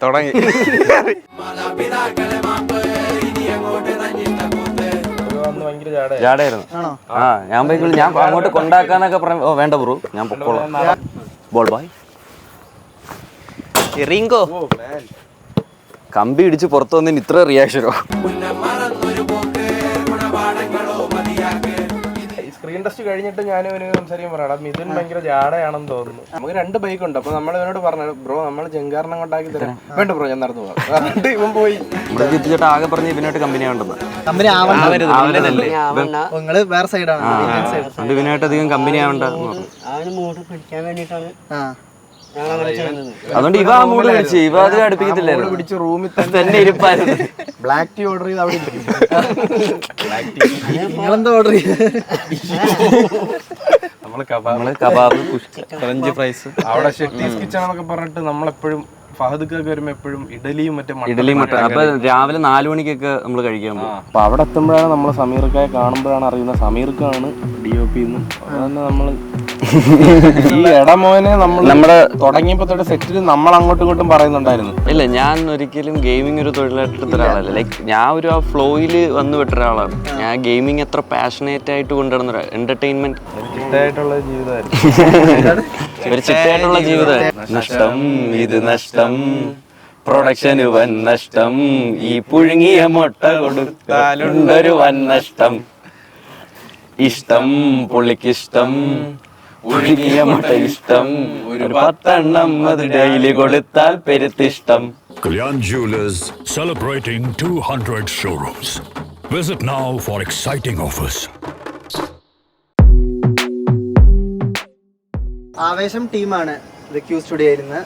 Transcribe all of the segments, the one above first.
തുടങ്ങി. ജാടായിരുന്നു. ആ ഞാൻ പോയിക്കോളൂ, ഞാൻ അങ്ങോട്ട് കൊണ്ടാക്കാന്നൊക്കെ പറഞ്ഞു. ഓ വേണ്ട ബ്രോ, ഞാൻ പൊക്കോളാം. ബോൾ ബോയ് റിങ്കോ കമ്പി ഇടിച്ച് പുറത്തു വന്നതിന് ഇത്ര റിയാക്ഷനോ? സ്ക്രീൻ ടെസ്റ്റ് കഴിഞ്ഞിട്ട് ഞാൻ ഒരു സംസാരിക്കാൻ പറയാം. മിഥുൻ ഭയങ്കര ജാടയാണെന്ന് തോന്നുന്നു. നമുക്ക് 2 ബൈക്ക് ഉണ്ട്. അപ്പൊ നമ്മൾ ഇവനോട് പറഞ്ഞു, ബ്രോ നമ്മൾ ജങ്കാറിനെ കൊണ്ടാക്കി തരാം. വേണ്ട ബ്രോ, ഞാൻ നടന്നു പോകാം. ഇവൻ പോയി. ചേട്ടാ ആകെ പറഞ്ഞ് ഇവനായിട്ട് കമ്പനി ആവണ്ടെന്ന്. നിങ്ങള് വേറെ സൈഡാണ്, ഇവനായിട്ട് അധികം കമ്പനി ആവണ്ട. അതുകൊണ്ട് ഇവ ആ മൂഡ് പിടിച്ച് ഇവ അത് അടുപ്പിക്കത്തില്ലായിരുന്നു. പിടിച്ച് റൂമിൽ തന്നെ ഇരിപ്പായിരുന്നു. ബ്ലാക്ക് ടീ ഓർഡർ ചെയ്ത് അവിടെ നിങ്ങളെന്താ ഓർഡർ നമ്മള് കബാബ്, ഫ്രഞ്ച് ഫ്രൈസ്. അവിടെ ഷെട്ടീസ് കിച്ചൺ എന്നൊക്കെ പറഞ്ഞിട്ട് നമ്മളെപ്പോഴും ഫഹദ്ക്കൊക്കെ വരുമ്പോ എപ്പോഴും ഇഡലിയും ഇഡലിയും മട്ടൻ. അപ്പൊ രാവിലെ 4 മണിക്കൊക്കെ നമ്മൾ കഴിക്കാൻ പോകും. അപ്പൊ അവിടെ എത്തുമ്പോഴാണ് നമ്മൾ സമീർക്കായെ കാണുമ്പോഴാണ് അറിയുന്നത് സമീർക്കാണ് DOP എന്ന്. അതന്നെ നമ്മള് ഈ ഇടമോനെ നമ്മുടെ തുടങ്ങിയപ്പോ തൊട്ട് സെറ്റിൽ നമ്മൾ അങ്ങോട്ടും ഇങ്ങോട്ടും പറയുന്നുണ്ടായിരുന്നു. ഇല്ല, ഞാൻ ഒരിക്കലും ഗെയിമിംഗ് ഒരു തൊഴിലായിട്ട് ഒരാളല്ല. ലൈക്ക് ഞാൻ ഒരു ആ ഫ്ലോയിൽ വന്നു വിട്ട ഒരാളാണ്. ഞാൻ ഗെയിമിങ് എത്ര പാഷനേറ്റ് ആയിട്ട് കൊണ്ടുവരുന്ന എന്റർടൈൻമെന്റ് ചിട്ടയായിട്ടുള്ള ജീവിതമായിരുന്നു. ഒരു ചിട്ടയായിട്ടുള്ള ജീവിതം. നഷ്ടം ഇത് നഷ്ടം, പ്രൊഡക്ഷന് വൻ നഷ്ടം, ഈ പുഴുങ്ങിയ മുട്ട കൊടുത്താലുണ്ടൊരു വൻ നഷ്ടം. ഇഷ്ടം പുള്ളിക്കിഷ്ടം, ഒഴുകിയ മുട്ട ഇഷ്ടം, ഒരു 10 എണ്ണം അത് ഡെയിലി കൊടുത്താൽ പെരുത്തിഷ്ടം. Kalyan Jewelers celebrating 200 showrooms. Visit now for exciting offers. ആവേശം ടീമാണ് ദ ക്യൂ സ്റ്റുഡിയോയിൽ നിന്ന്.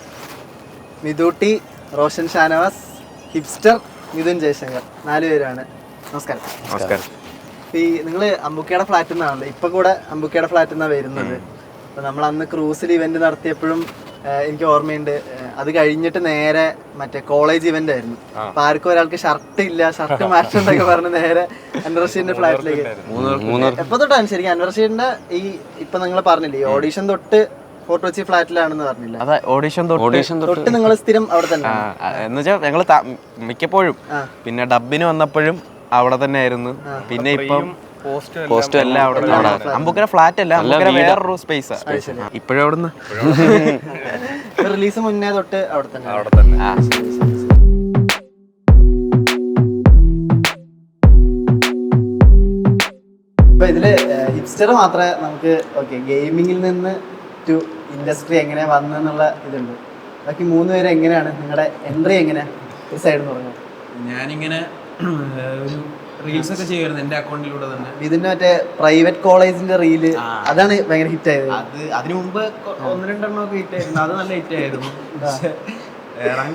മിഥൂട്ടി, റോഷൻ ഷാനവാസ്, ഹിപ്സ്റ്റർ, മിഥുൻ ജയശങ്കർ 4 പേരാണ്. നമസ്കാരം. നമസ്കാരം. ഈ നിങ്ങൾ അമ്പുക്കയുടെ ഫ്ലാറ്റിൽ നിന്നാണല്ലോ, ഇപ്പൊ കൂടെ അമ്പുക്കയുടെ ഫ്ലാറ്റിൽ നിന്നാണ് വരുന്നത്. അപ്പൊ നമ്മൾ അന്ന് ക്രൂസിൽ ഇവന്റ് നടത്തിയപ്പോഴും എനിക്ക് ഓർമ്മയുണ്ട്. അത് കഴിഞ്ഞിട്ട് നേരെ മറ്റേ കോളേജ് ഇവന്റ് ആയിരുന്നു. അപ്പൊ ആർക്കും ഒരാൾക്ക് ഷർട്ട് ഇല്ല, ഷർട്ട് മാറ്റുന്നൊക്കെ പറഞ്ഞ് നേരെ അൻവർഷീന്റെ ഫ്ലാറ്റിലേക്ക്. എപ്പോ തൊട്ടാണ് ശരിക്കും അൻവർഷീന്റെ ഈ ഇപ്പൊ നിങ്ങൾ പറഞ്ഞില്ലേ ഓഡീഷൻ തൊട്ട് ഫോർട്ട് കൊച്ചി ഫ്ലാറ്റിലാണെന്ന് പറഞ്ഞില്ല? അതെ, ഓഡീഷൻ തൊട്ട് നിങ്ങൾ സ്ഥിരം അവിടെ തന്നെ എന്നുവെച്ചാൽ ഞങ്ങള് മിക്കപ്പോഴും പിന്നെ ഡബിന് വന്നപ്പോഴും അവിടെ തന്നെ ആയിരുന്നു. പിന്നെ ഇപ്പം പോസ്റ്റും എല്ലാം അവിടെ. അമ്പുക്കര ഫ്ലാറ്റ് അല്ല, അമ്പുക്കര വേറൊരു സ്പേസ്. ഇപ്പോഴും അവിടുന്ന് റിലീസ് മുന്നേ തൊട്ട് അവിടെ തന്നെ. ഇപ്പൊ ഇതില് ഹിപ്സ്റ്റർ മാത്രമേ നമുക്ക് ഗെയിമിങ്ങിൽ നിന്ന് ടു ഇൻഡസ്ട്രി എങ്ങനെ വന്നെന്നുള്ള ഇതുണ്ട്. ബാക്കി 3 പേര് എങ്ങനെയാണ് നിങ്ങളുടെ എൻട്രി? എങ്ങനെ ഒരു സൈഡ് എന്ന് പറഞ്ഞു? ഞാനിങ്ങനെ ഒരു റീൽസ് ഒക്കെ ചെയ്യുമായിരുന്നു എന്റെ അക്കൗണ്ടിലൂടെ തന്നെ. ഇതിന്റെ മറ്റേ പ്രൈവറ്റ് കോളേജിന്റെ റീല്, അതാണ് ഭയങ്കര ഹിറ്റ് ആയത്. അത് അതിനു മുമ്പ് 1-2 ഒക്കെ ഹിറ്റ് ആയിരുന്നു. അത് നല്ല ഹിറ്റ് ആയിരുന്നു.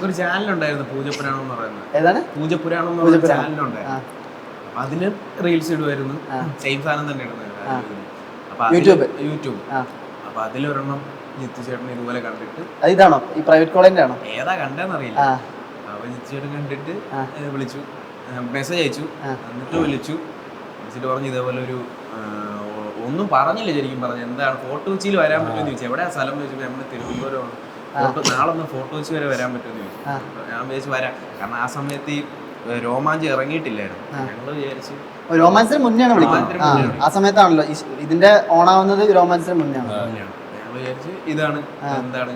ഒരു ചാനലുണ്ടായിരുന്നു പൂജപുരാണം എന്ന് പറയുന്നത്. ഏതാണ്? പൂജപുരാണം എന്ന് പറയുന്ന ചാനലുണ്ടായിരുന്നു. അതിന് റീൽസ് ഇടുമായിരുന്നു. സെയിം സാധനം തന്നെ ഇടുന്നത്. യൂട്യൂബ്. അപ്പൊ അതിലൊരെണ്ണം ജിത്തു ചേട്ടൻ ഇതുപോലെ കണ്ടിട്ട്, ഇതാണോ ഈ പ്രൈവറ്റ് കോളേജിന്റെ ആണോ? ഏതാ കണ്ടെന്നറിയില്ല. അപ്പൊ ജിത്തു ചേട്ടൻ കണ്ടിട്ട് വിളിച്ചു, മെസ്സേജ് അയച്ചു. എന്നിട്ട് വിളിച്ചിട്ട് പറഞ്ഞു ഇതേപോലെ ഒരു ഒന്നും പറഞ്ഞില്ല. ശരിക്കും പറഞ്ഞു എന്താണ് ഫോർട്ട് കൊച്ചിയിൽ വരാൻ പറ്റുമെന്ന് ചോദിച്ചു. എവിടെയാ സ്ഥലം എന്ന് ചോദിച്ചപ്പോൾ നമ്മുടെ തിരുവനന്തപുരമാണ്. നാളെ ഒന്ന് ഫോർട്ട് കൊച്ചി വരെ വരാൻ പറ്റുമെന്ന് ചോദിച്ചു. ഞാൻ വിചാരിച്ചു വരാം. കാരണം ആ സമയത്ത് ഈ രോമാഞ്ചം ഇറങ്ങിയിട്ടില്ലായിരുന്നു. ഞങ്ങള് വിചാരിച്ചു രോമാഞ്ചത്തിന് മുന്നെയാണ് വിളിക്കുന്നത്. ആ സമയത്താണല്ലോ ഇതിന്റെ ഓണാവുന്നത്. രോമാഞ്ചത്തിന് മുന്നെയാണ്. ഞങ്ങൾ വിചാരിച്ചു ഇതാണ് എന്താണ്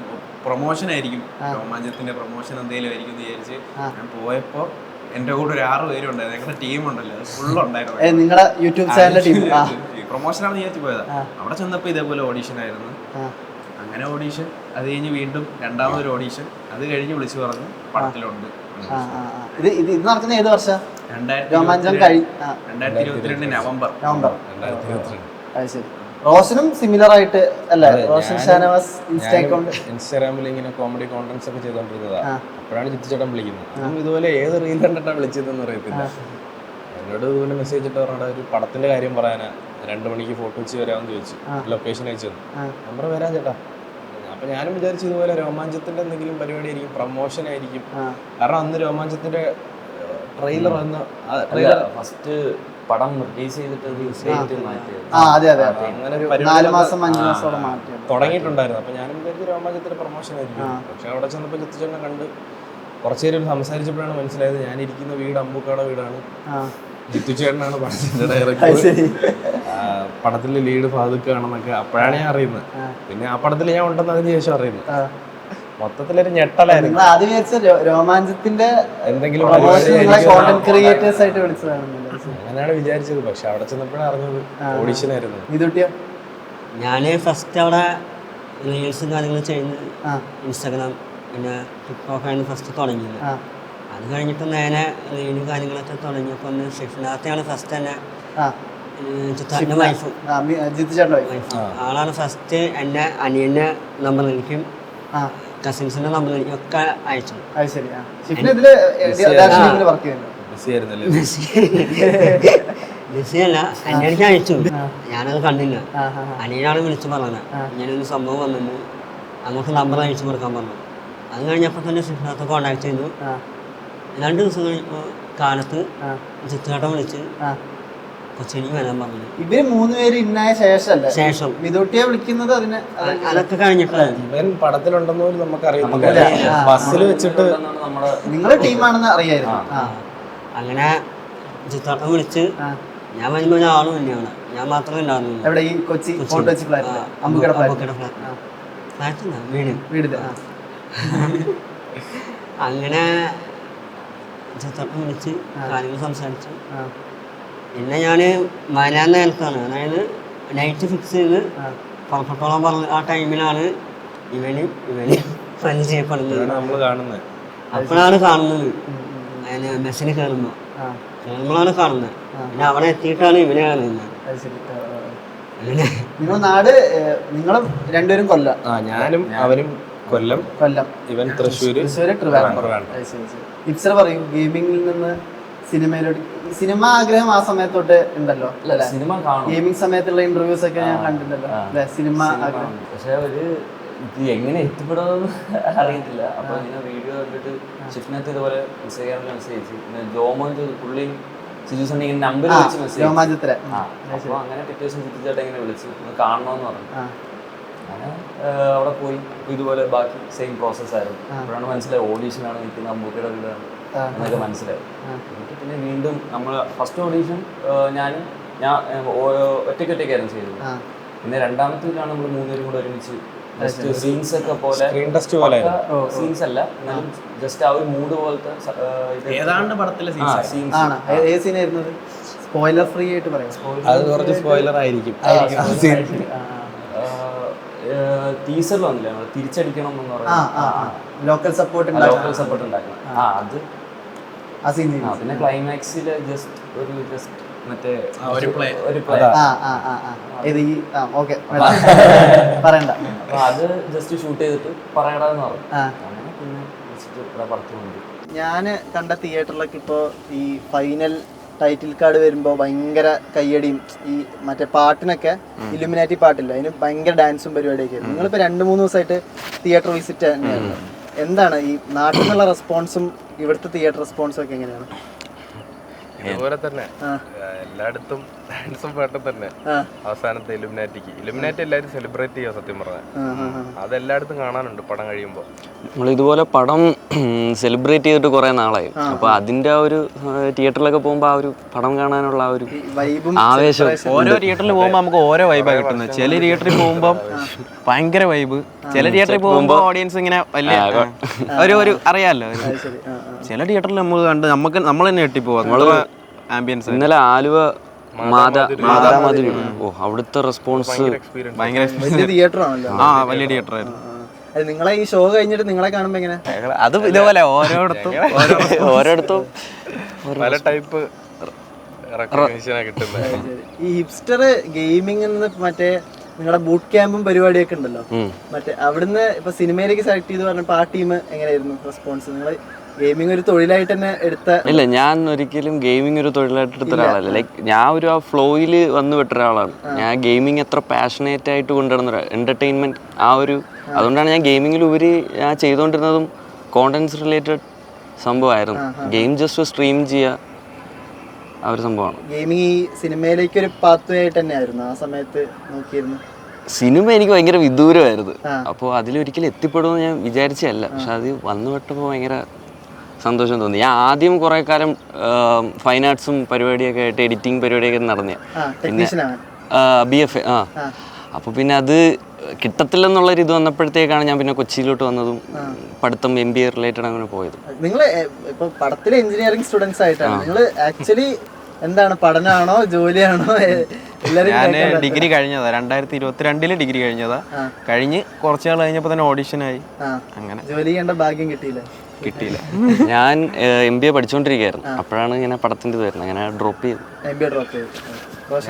പ്രൊമോഷൻ ആയിരിക്കും, രോമാഞ്ചത്തിന്റെ പ്രൊമോഷൻ എന്തെങ്കിലും ആയിരിക്കും എന്ന് വിചാരിച്ച് ഞാൻ പോയപ്പോ എന്റെ കൂടെ ഒരു 6 പേരുണ്ടായിരുന്നു. ഞങ്ങളുടെ ടീമുണ്ടല്ലോ, അത് ഫുള്ളുണ്ടായിരുന്നു. നിങ്ങളുടെ യൂട്യൂബ് ചാനലിലെ ടീം പ്രൊമോഷനാണെന്ന് വിചാരിച്ചു പോയതാ. അവിടെ ചെന്നപ്പോ ഇതേപോലെ ഓഡീഷൻ ആയിരുന്നു. അങ്ങനെ ഓഡീഷൻ, അത് കഴിഞ്ഞ് വീണ്ടും 2ാമതൊരു ഓഡീഷൻ, അത് കഴിഞ്ഞ് വിളിച്ചു പറഞ്ഞു പടത്തിലുണ്ട്. ഇത് നടത്തുന്ന ഏത് വർഷം? 2022 നവംബർ. റോഷനും സിമിലർ ആയിട്ട് അല്ലേ? റോഷൻ ഷാനവാസ് ഇൻസ്റ്റാഗ്രാമിൽ ഇങ്ങനെ കോമഡി കോണ്ടന്റ്സ് ഒക്കെ ചെയ്തോണ്ടിരുന്നതാ. അപ്പോഴാണ് ജിത്തു ചേട്ടൻ വിളിക്കുന്നത്. ഇതുപോലെ ഏത് റീൽ കണ്ടിട്ടാണ് വിളിച്ചതെന്ന് അറിയത്തില്ല. എന്നോട് ഇതുപോലെ മെസ്സേജ് ഇട്ട് പറഞ്ഞാൽ ഒരു പടത്തിന്റെ കാര്യം പറയാനാ, 2 മണിക്ക് ഫോട്ടോ വെച്ച് വരാമെന്ന് ചോദിച്ചു. ലൊക്കേഷൻ അയച്ചു തന്നു. നമ്പർ വരാൻ ചേട്ടാ. അപ്പൊ ഞാനും വിചാരിച്ചു ഇതുപോലെ രോമാഞ്ചത്തിന്റെ എന്തെങ്കിലും പരിപാടി ആയിരിക്കും, പ്രൊമോഷൻ ആയിരിക്കും. കാരണം അന്ന് രോമാഞ്ചത്തിന്റെ ട്രെയിലർ വന്ന ഫസ്റ്റ് പടം റിലീസ് ചെയ്തിട്ട് തുടങ്ങിയിട്ടുണ്ടായിരുന്നു. അപ്പൊ ഞാനും വിചാരിച്ചു രോമാഞ്ചത്തിന്റെ പ്രൊമോഷൻ ആയിരിക്കും. പക്ഷെ അവിടെ ചെന്നപ്പോ ജിത്തുചേട്ടനെ കണ്ട് കുറച്ചു നേരം സംസാരിച്ചപ്പോഴാണ് മനസ്സിലായത് ഞാനിരിക്കുന്ന വീട് അമ്പൂക്കാടെ വീടാണ്, ജിത്തു ചേട്ടനാണ് പടത്തിന്റെ ഡയറക്ടർ, പടത്തിലെ ലീഡ് ഫാദുക്കാണെന്നൊക്കെ അപ്പോഴാണ് ഞാൻ അറിയുന്നത്. പിന്നെ ആ പടത്തിൽ ഞാൻ ഉണ്ടെന്ന് അതിന് ശേഷം അറിയുന്നത്. മൊത്തത്തിലൊരു ഞെട്ടലായിരുന്നു. ആദ്യം രോമാഞ്ചത്തിന്റെ എന്തെങ്കിലും ക്രിയേറ്റേഴ്സ് ആയിട്ട് വിളിച്ചതാണ് അങ്ങനെയാണ് വിചാരിച്ചത്. പക്ഷെ അവിടെ ചെന്നപ്പോഴാണ് അറിഞ്ഞത് ഓഡിഷൻ ആയിരുന്നു. ഇതുട്ടിയോ? ഞാൻ ഫസ്റ്റ് അവിടെ റീൽസും കാര്യങ്ങളും ചെയ്യുന്നത് ഇൻസ്റ്റാഗ്രാം പിന്നെ ടിക്ടോക്കാണ് ഫസ്റ്റ് തുടങ്ങിയത്. അത് കഴിഞ്ഞിട്ട് നേരെ റീലും കാര്യങ്ങളൊക്കെ തുടങ്ങിയപ്പോൾ ഒന്ന് ഷിഫ്റ്റിനകത്തെയാണ് ഫസ്റ്റ് തന്നെ ചിത്രൻ്റെ വൈഫ് ആളാണ് ഫസ്റ്റ് എൻ്റെ അനിയൻ്റെ നമ്പർ എനിക്കും കസിൻസിൻ്റെ നമ്പർ എനിക്കൊക്കെ അയച്ചു. ബിസിയല്ല, എന്നെ എനിക്ക് അയച്ചു. ഞാനത് കണ്ടില്ല. അനിയനാണ് വിളിച്ച് പറഞ്ഞത് ഇങ്ങനൊരു സംഭവം വന്നിട്ട് അങ്ങോട്ട് നമ്പർ അയച്ചു കൊടുക്കാൻ പറഞ്ഞു. അത് കഴിഞ്ഞപ്പോൾ തന്നെ ഷിഫ്റ്റിനകത്ത് കോണ്ടാക്ട് ചെയ്തു. 2 ദിവസം കഴിഞ്ഞപ്പോൾ കാലത്ത് ചിത്രേട്ടൻ വിളിച്ച് കൊച്ചിയിലേക്ക് വരാൻ പറഞ്ഞു. ഇവര് 3 പേര് ഇന്നായ ശേഷം വിദൂട്ടിയെ വിളിക്കുന്നത് അതൊക്കെ കഴിഞ്ഞിട്ടായിരുന്നു. ഇവൻ പടത്തിലുണ്ടെന്ന് പോലും നമുക്കറിയില്ല. ബസ്സിൽ വെച്ചിട്ട് നിങ്ങളുടെ ടീമാണെന്ന് അറിയായിരുന്നു. അങ്ങനെ ചിത്രേട്ടൻ വിളിച്ച് ഞാൻ വരുമ്പോൾ ഒരാളും തന്നെയാണ്, ഞാൻ മാത്രമേ ഉണ്ടായിരുന്നുള്ളൂ. എവിടെ? ഈ കൊച്ചി വീട്. അങ്ങനെ ചിത്രേട്ടൻ വിളിച്ച് കാര്യങ്ങൾ സംസാരിച്ചു. പിന്നെ ഞാൻ വരാൻ നേരത്താണ്, അതായത് നൈറ്റ് ഫിക്സ് ചെയ്ത് പുറപ്പെട്ടോളം പറഞ്ഞ ആ ടൈമിലാണ് ഇവന് പനി ചെയ്യപ്പെടുന്നത്. അപ്പോഴാണ് കാണുന്നത്. അതിന് ബസ്സിന് കയറുമ്പോഴാണ് കാണുന്നത്. പിന്നെ അവിടെ എത്തിയിട്ടാണ് ഇവനെ കാണുന്നത്. നിങ്ങളുടെ നാട്, നിങ്ങളും രണ്ടുപേരും കൊല്ലം? ഞാനും അവനും കൊല്ലം, ഇവൻ തൃശ്ശൂര്, ഇപ്സർ പറയും ഗെയിമിങ്ങിൽ നിന്ന് സിനിമയിലോട്ട്. സിനിമ ആഗ്രഹം ആ സമയത്തോട്ട് ഉണ്ടല്ലോ അല്ലേ? സിനിമ കാണും. ഗെയിമിംഗ് സമയത്തുള്ള ഇന്റർവ്യൂസ് ഒക്കെ ഞാൻ കണ്ടിട്ടുണ്ടല്ലോ അല്ലെ? സിനിമ ആഗ്രഹം. പക്ഷെ ഒരു ഇത് എങ്ങനെ എത്തിപ്പെടുമെന്ന് അറിയത്തില്ല. അപ്പൊ ഇങ്ങനെ വീഡിയോ കണ്ടിട്ട് ഷിഫ്റ്റിനകത്ത് ഇതുപോലെ മെസ്സേജ് പിന്നെ ജോമോൻ പുള്ളി സിജുസണ്ണി ഇങ്ങനെ നമ്പർ വെച്ച് മെസ്സേജ്. അപ്പൊ അങ്ങനെ പിറ്റേ ദിവസം ചിത്തിച്ചേട്ടൻ ഇങ്ങനെ വിളിച്ച് കാണണമെന്ന് പറഞ്ഞു. അങ്ങനെ അവിടെ പോയി ഇതുപോലെ ബാക്കി സെയിം പ്രോസസ് ആയിരുന്നു. അപ്പോഴാണ് മനസ്സിലായി ഓഡീഷനാണ് നിൽക്കുന്ന അമ്പൂക്കയുടെ വീടാണ് എന്നൊക്കെ മനസ്സിലായി. എന്നിട്ട് പിന്നെ വീണ്ടും നമ്മൾ ഫസ്റ്റ് ഓഡീഷൻ ഞാൻ ഒറ്റയ്ക്കായിരുന്നു ചെയ്തത്. പിന്നെ രണ്ടാമത്തെ വീട്ടിലാണ് നമ്മൾ 3 പേരും കൂടെ ഒരുമിച്ച് ജസ്റ്റ് സീൻസ് ഒക്കെ പോലെ സീൻസ് അല്ല, എന്നാലും ജസ്റ്റ് ആ ഒരു മൂഡ് പോലത്തെ ഏതാണ്ട് പടത്തിലെ സ്പോയിലർ ഫ്രീ ആയിട്ട് പറയാം. അത് കുറച്ച് സ്പോയിലർ ആയിരിക്കും. ടീസറിൽ വന്നില്ല നമ്മൾ തിരിച്ചടിക്കണം എന്ന് പറയുന്നത്, ലോക്കൽ സപ്പോർട്ട് ഉണ്ടാക്കണം. പിന്നെ ക്ലൈമാക്സിൽ ജസ്റ്റ് മറ്റേ ഒരു പ്ലേ പറയണ്ട, അത് ജസ്റ്റ് ഷൂട്ട് ചെയ്തിട്ട് പറയടാന്ന് പറഞ്ഞു. അങ്ങനെ പിന്നെ പടത്തു കൊണ്ടു. ഞാൻ കണ്ട തിയേറ്ററിലൊക്കെ ഇപ്പോൾ ഈ ഫൈനൽ ടൈറ്റിൽ കാർഡ് വരുമ്പോൾ ഭയങ്കര കയ്യടിയും ഈ മറ്റേ പാട്ടിനൊക്കെ ഇലുമിനാറ്റി പാട്ടില്ല, അതിന് ഭയങ്കര ഡാൻസും പരിപാടിയൊക്കെ. നിങ്ങളിപ്പോൾ 2-3 ദിവസമായിട്ട് തിയേറ്റർ വിസിറ്റ് തന്നെയാണ്. എന്താണ് ഈ നാട്ടിൽ നിന്നുള്ള റെസ്പോൺസും ഇവിടുത്തെ തിയേറ്റർ റെസ്പോൺസും ഒക്കെ എങ്ങനെയാണ്? ഇതുപോലെ തന്നെ എല്ലായിടത്തും ഡാൻസും പാട്ടും തന്നെ. അവസാനത്തെ ഇലുമിനാറ്റി എല്ലാവരും സെലിബ്രേറ്റ് ചെയ്യാം. സത്യം പറഞ്ഞാൽ അതെല്ലായിടത്തും കാണാനുണ്ട് പടം കഴിയുമ്പോൾ. നമ്മൾ ഇതുപോലെ പടം സെലിബ്രേറ്റ് ചെയ്തിട്ട് കുറെ നാളായി. അപ്പൊ അതിന്റെ ആ ഒരു തിയേറ്ററിലൊക്കെ പോകുമ്പോൾ ആ ഒരു പടം കാണാനുള്ള ആ ഒരു ആവേശം. ഓരോ തിയേറ്ററിൽ പോകുമ്പോൾ നമുക്ക് ഓരോ വൈബാണ് കിട്ടുന്നത്. ചില തിയേറ്ററിൽ പോകുമ്പോൾ ഭയങ്കര വൈബ്, ചില തിയേറ്ററിൽ പോകുമ്പോൾ ഓഡിയൻസ് ഇങ്ങനെ വലിയ ഒരു അറിയാമല്ലോ. ചില തിയേറ്ററിൽ നമ്മൾ കണ്ട് നമ്മൾ തന്നെ ഞെട്ടിപ്പോവാ ആംബിയൻസ്. ഇന്നലെ ആലുവ മാതാമധുരി, അവിടുത്തെ റെസ്പോൺസ് ഭയങ്കര തിയേറ്റർ ആണല്ലോ. വലിയ തിയേറ്റർ ആയിരുന്നു. നിങ്ങളെ ഈ ഷോ കഴിഞ്ഞിട്ട് നിങ്ങളെ കാണുമ്പോ എങ്ങനെ? അത് ഇതേപോലെ ഓരോടത്തും പല ടൈപ്പ് കിട്ടുന്നത്. ഈ ഹിപ്സ്റ്റർ ഗെയിമിംഗ് മറ്റേ നിങ്ങളുടെ ബൂട്ട് ക്യാമ്പും പരിപാടിയൊക്കെ ഉണ്ടല്ലോ, മറ്റേ അവിടുന്ന് ഇപ്പൊ സിനിമയിലേക്ക് സെലക്ട് ചെയ്ത് പറഞ്ഞപ്പോ ആ ടീം എങ്ങനെയായിരുന്നു റെസ്പോൺസ്? നിങ്ങൾ ഗെയിമിംഗ് ഒരു തൊഴിലായിട്ട് തന്നെ എടുത്ത? ഇല്ല, ഞാൻ ഒരിക്കലും ഗെയിമിംഗ് ഒരു തൊഴിലായിട്ട് എടുത്ത ഒരാളല്ല. ലൈക്ക് ഞാൻ ഒരു ആ ഫ്ലോയില് വന്ന് വിട്ട ഒരാളാണ്. ഞാൻ ഗെയിമിംഗ് എത്ര പാഷനേറ്റ് ആയിട്ട് കൊണ്ടുവരുന്ന എന്റർടൈൻമെന്റ് ആ ഒരു, അതുകൊണ്ടാണ് ഞാൻ ഗെയിമിങ്ങിൽ ഉപരി ഞാൻ ചെയ്തുകൊണ്ടിരുന്നതും കോണ്ടന്റ്സ് റിലേറ്റഡ് സംഭവമായിരുന്നു. ഗെയിം ജസ്റ്റ് സ്ട്രീം ചെയ്യുക ആ ഒരു സംഭവമാണ്. ഗെയിമിംഗ് ഈ സിനിമയിലേക്ക് ഒരു പാത്വേ ആയിട്ട് തന്നെയായിരുന്നു ആ സമയത്ത് നോക്കിയിരുന്നു? സിനിമ എനിക്ക് ഭയങ്കര വിദൂരമായിരുന്നു. അപ്പോൾ അതിലൊരിക്കലും എത്തിപ്പെടുമെന്ന് ഞാൻ വിചാരിച്ചല്ല. പക്ഷെ അത് വന്നു പെട്ടപ്പോൾ ഭയങ്കര സന്തോഷം തോന്നി. ഞാൻ ആദ്യം കുറേ കാലം ഫൈൻ ആർട്സും പരിപാടിയൊക്കെ ആയിട്ട് എഡിറ്റിംഗ് പരിപാടിയൊക്കെ നടന്നേ. പിന്നെ BFA അപ്പോൾ പിന്നെ അത് കിട്ടത്തില്ലെന്നുള്ളൊരു ഇത് വന്നപ്പോഴത്തേക്കാണ് ഞാൻ പിന്നെ കൊച്ചിയിലോട്ട് വന്നതും പഠിത്തം MBA റിലേറ്റഡ് അങ്ങനെ പോയത്. നിങ്ങൾ ഇപ്പോൾ പടത്തിലെ എഞ്ചിനീയറിംഗ് സ്റ്റുഡൻസ് ആയിട്ടാണ് നിങ്ങൾ ആക്ച്വലി എന്താണ് പഠനമാണോ ജോലിയാണോ? ഞാൻ ഡിഗ്രി കഴിഞ്ഞതാ 2022 ഡിഗ്രി കഴിഞ്ഞതാ. കഴിഞ്ഞ് കുറച്ച് നാൾ കഴിഞ്ഞപ്പോൾ തന്നെ ഓഡിഷനായി. അങ്ങനെ ജോലി ചെയ്യേണ്ട ഭാഗ്യം കിട്ടിയില്ല. ഞാൻ MBA പഠിച്ചുകൊണ്ടിരിക്കുകയായിരുന്നു. അപ്പോഴാണ് ഇങ്ങനെ പടത്തിൻ്റെ ഇത് വരുന്നത്. അങ്ങനെ ഡ്രോപ്പ് ചെയ്തു. MBA ഡ്രോപ്പ് ചെയ്തു.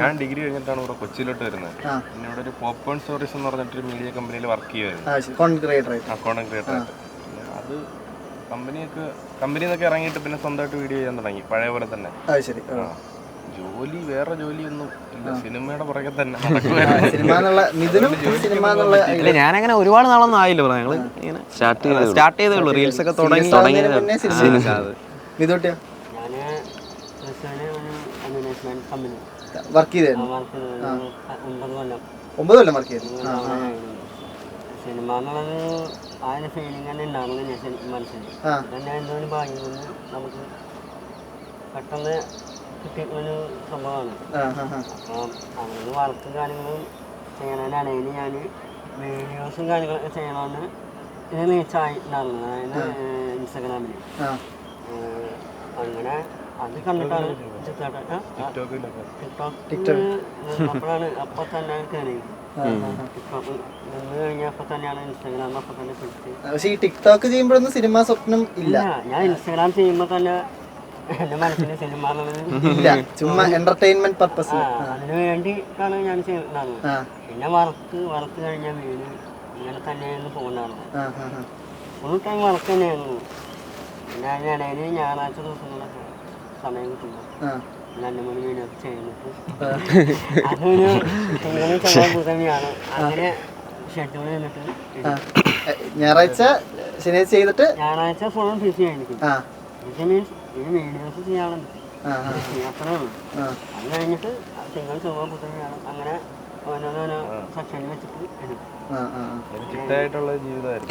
ഞാൻ ഡിഗ്രി കഴിഞ്ഞിട്ടാണ് ഇവിടെ കൊച്ചിയിലോട്ട് വരുന്നത്. പിന്നെ ഇവിടെ ഒരു പോപ്കോൺ സ്റ്റോറീസ് എന്ന് പറഞ്ഞിട്ടൊരു മീഡിയ കമ്പനിയിൽ വർക്ക് ചെയ്യുമായിരുന്നു. Content creator. അത് കമ്പനിയിൽ നിന്നൊക്കെ ഇറങ്ങിയിട്ട് പിന്നെ സ്വന്തമായിട്ട് വീഡിയോ ചെയ്യാൻ തുടങ്ങി പഴയ പോലെ തന്നെ. ജോലി വേറെ ജോലിയൊന്നും ഇല്ല, സിനിമയുടെ പുറകെ തന്നെ ഇല്ല. ഞാനങ്ങനെ ഒരുപാട് നാളൊന്നും ആയില്ല. ഞങ്ങള് ഇങ്ങനെ സ്റ്റാർട്ട് ചെയ്തേ ഉള്ളൂ. റീൽസ് ഒക്കെ തുടങ്ങി. വർക്ക് ചെയ്തായിരുന്നു. 9 കൊല്ലം വർക്ക് ചെയ്തു. സിനിമ എന്നുള്ളത് ആ ഒരു ഫീലിംഗ് തന്നെ ഉണ്ടാകുന്നില്ല മനസ്സിൽ. തന്നെ എന്തോരം ഭാഗ്യം കൊണ്ട് നമുക്ക് പെട്ടെന്ന് കിട്ടിയൊരു സംഭവമാണ്. അപ്പം അങ്ങനെ വർക്കും കാര്യങ്ങളും ചെയ്യണതിനാണെങ്കിൽ ഞാൻ വീഡിയോസും കാര്യങ്ങളൊക്കെ ചെയ്യണമെന്ന് ഇത് നീച്ചായിട്ടുണ്ടായിരുന്നു. അതായത് ഇൻസ്റ്റഗ്രാമിൽ. അങ്ങനെ അത് കണ്ടിട്ടാണ് ടിക്ടോക്ക് അപ്പോഴാണ് അപ്പോൾ തന്നെ കയറി. ടിക്ടോക്ക് നിന്ന് കഴിഞ്ഞാൽ അപ്പോൾ തന്നെയാണ് ഇൻസ്റ്റാഗ്രാം അപ്പോൾ തന്നെ പിടിച്ച്. പക്ഷേ ഈ ടിക്ടോക്ക് ചെയ്യുമ്പോഴൊന്നും സിനിമ സ്വപ്നം ഇല്ല. ഞാൻ ഇൻസ്റ്റാഗ്രാം ചെയ്യുമ്പോൾ തന്നെ എൻ്റെ മനസ്സിൽ സിനിമ ഇല്ല, ചുമ്മാ എന്റർടൈൻമെന്റ് പർപ്പസ്. അതിന് വേണ്ടിയിട്ടാണ് ഞാൻ ചെയ്യുന്നത്. പിന്നെ വർക്ക് കഴിഞ്ഞാൽ വീട് ഇങ്ങനെ തന്നെയായിരുന്നു പോകുന്നതാണ്. ഫുൾ ടൈം വർക്ക് തന്നെയായിരുന്നു. പിന്നെ അതിനിടയിൽ ഞായറാഴ്ച ദിവസങ്ങളൊക്കെ സമയം കിട്ടുമ്പോൾ 2 3 വീഡിയോസ് ചെയ്യുന്നത് അതൊരു തിങ്കളും ചൊവ്വ തന്നെയാണ്. അങ്ങനെ ഷെഡ്യൂൾ ചെയ്തിട്ട് ഞായറാഴ്ച ശനിയാഴ്ച ചെയ്തിട്ട് ഞായറാഴ്ച ഫുൾ ബിസി ആയിരിക്കും. ബിസി മീൻസ് ഈ വീഡിയോസ് ചെയ്യാനുണ്ട്, അത്രേ ഉള്ളൂ. അത് കഴിഞ്ഞിട്ട് തിങ്കൾ ചൊവ്വ ബുധനാണ്. അങ്ങനെ ഓരോന്നോരോ സെക്ഷനിൽ വെച്ചിട്ട് എടുക്കും. ചിട്ടയായിട്ടുള്ള ജീവിതമായിരുന്നു.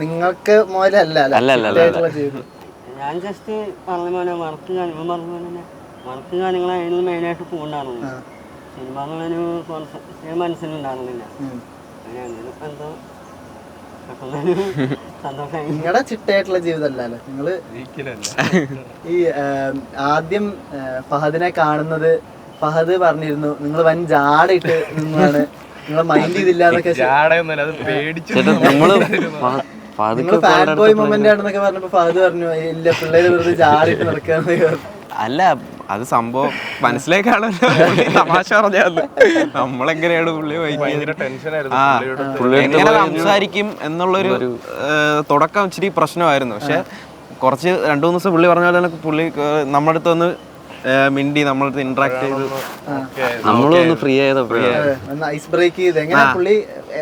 നിങ്ങൾക്ക് മോലല്ല ജീവിതം. ഞാൻ ജസ്റ്റ് പറഞ്ഞ പോലെ വർക്ക് കാര്യങ്ങളായിരുന്നു മെയിനായിട്ട് പോകണ്ടായിരുന്നു. സിനിമ എന്നുള്ളൊരു കോൺസെപ്റ്റ് മനസ്സിലുണ്ടായിരുന്നില്ല. അങ്ങനെ എന്തോ സന്തോഷമായി. നിങ്ങളുടെ ചിട്ടയായിട്ടുള്ള ജീവിതം അല്ലല്ലോ നിങ്ങള്. ഈ ആദ്യം ഫഹദിനെ കാണുന്നത് ഫഹദ് പറഞ്ഞിരുന്നു നിങ്ങൾ വൻ ജാടയിട്ട് നിന്നാണ്, നിങ്ങളെ മൈൻഡ് ചെയ്തില്ല എന്നൊക്കെ. നിങ്ങൾ ഫാൻ ബോയ് മൊമെന്റ് ആണെന്നൊക്കെ പറഞ്ഞപ്പോ ഫഹദ് പറഞ്ഞു ഇല്ല പിള്ളേര് വെറുതെ ജാടിയിട്ട് നടക്കാന്നൊക്കെ. അല്ല, അത് സംഭവം മനസ്സിലേക്കാണല്ലോ തമാശ പറഞ്ഞത്. നമ്മളെങ്ങനെയാണ് എങ്ങനെ സംസാരിക്കും എന്നുള്ളൊരു തുടക്കം ഇച്ചിരി പ്രശ്നമായിരുന്നു. പക്ഷെ കുറച്ച് 2-3 ദിവസം പുള്ളി പറഞ്ഞ പോലെ പുള്ളി നമ്മുടെ അടുത്ത് വന്ന് മിണ്ടി നമ്മളടുത്ത് ഇന്ററാക്ട് ചെയ്ത് നമ്മളൊന്ന് ഫ്രീ ആയത് ഐസ് ബ്രേക്ക് ചെയ്ത്. എങ്ങനെ പുള്ളി